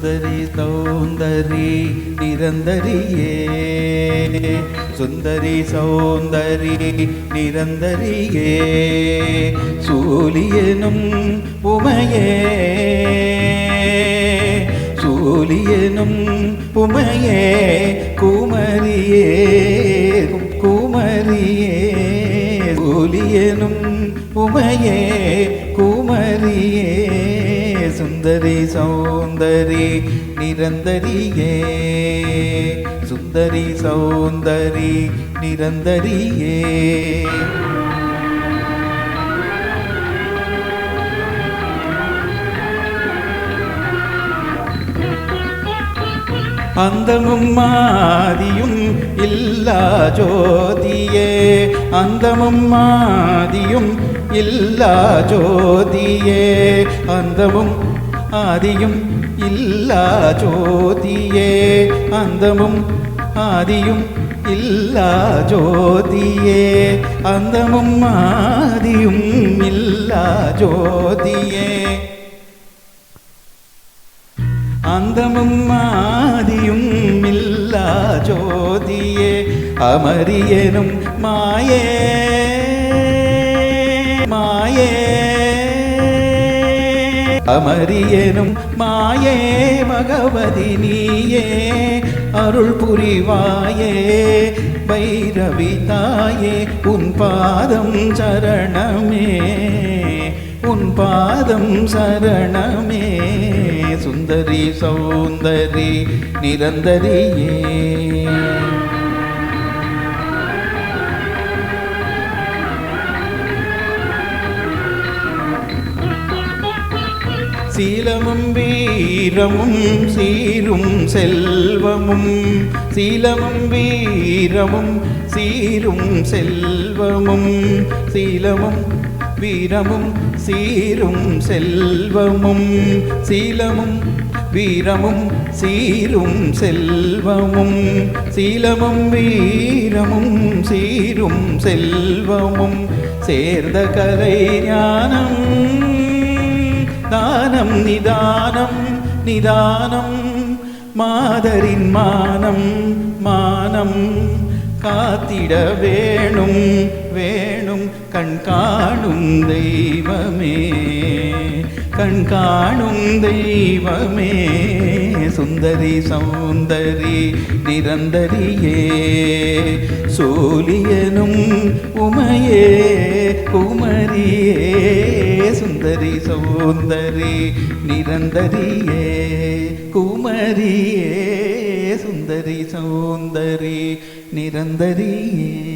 சுந்தரி சௌந்தரி நிரந்தரியே சுந்தரி சௌந்தரி நிரந்தரியே சூலியனும் உமையே சூலியனும் உமையே குமரியே குமரியே சூலியனும் உமையே குமரியே சுந்தரி சௌந்தரி நிரந்தரியே சுந்தரி சௌந்தரி நிரந்தரியே அந்தமும் மாதியும் இல்லா ஜோதியே அந்தமும் மாதியும் இல்லா ஜோதியே அந்தமும் ஆதியும் இல்லா ஜோதியே அந்தமும் ஆதியும் இல்லா ஜோதியே அந்தமும் ஆதியும் இல்லா ஜோதியே அந்தமும் ஆதியும் இல்லா ஜோதியே அமரியனும் மாயே மாயே அமரியனும் மாயே பகவதி நீயே அருள் புரிவாயே பைரவி தாயே உன் பாதம் சரணமே உன் பாதம் சரணமே சுந்தரி சௌந்தரி நிரந்தரியே சீலமும் வீரமும் சீரும் செல்வமும் சீலமும் வீரமும் சீரும் செல்வமும் சீலமும் வீரமும் சீரும் செல்வமும் சீலமும் வீரமும் சீரும் செல்வமும் சீலமும் வீரமும் சீரும் செல்வமும் சேர்ந்த கலை ஞானம் தானம் நிதானம் நிதானம் மாதரின் மானம் மானம் காத்திட வேணும் வேணும் கண் காணும் தெய்வமே கண் காணும் தெய்வமே சுந்தரி சௌந்தரி நிரந்தரியே சூலியனும் உமையே குமரியே சுந்தரி சௌந்தரி நிரந்தரியே குமரியே சுந்தரி சௌந்தரி நிரந்தரியே